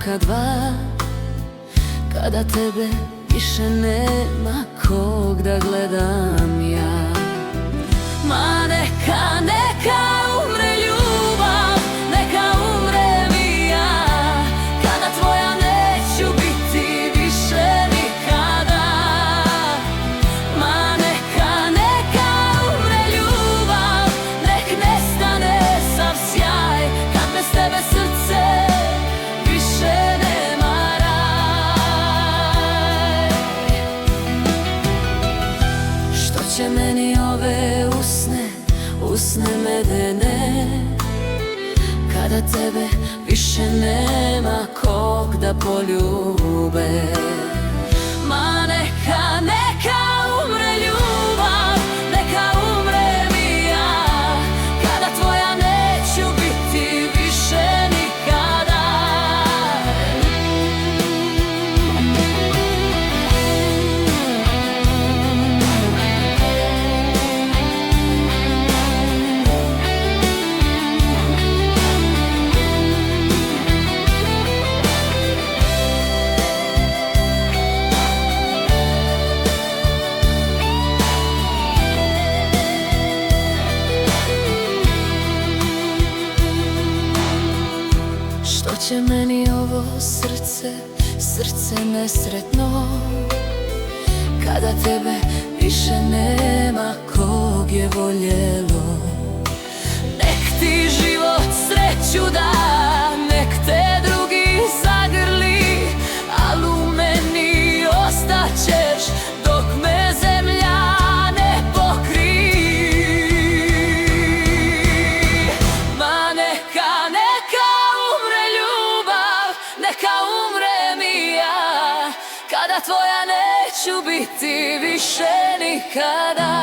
oka dva, kada tebe više nema kog da gledam ja. Ma neka, neka umre ljubav, neka umrem i ja, kada tvoja neću biti više nikada. Ma neka, neka umre ljubav, nek nestane sav sjaj, kad bez tebe srce više nema raj. Što će meni ove usne medene, kada tebe više nema kog da poljube. Ma neka, neka umre ljubav, neka umrem i ja, kada tvoja neću biti više nikada. Što će meni ovo srce nesretno, kada tebe više nema kog je voljelo. Nek ti život sreću da, nek te drugi zagrli, al u meni ostaćeš dok me zemlja ne pokri. Ma neka, neka umre ljubav, neka umrem i ja, kada tvoja neću biti više nikada.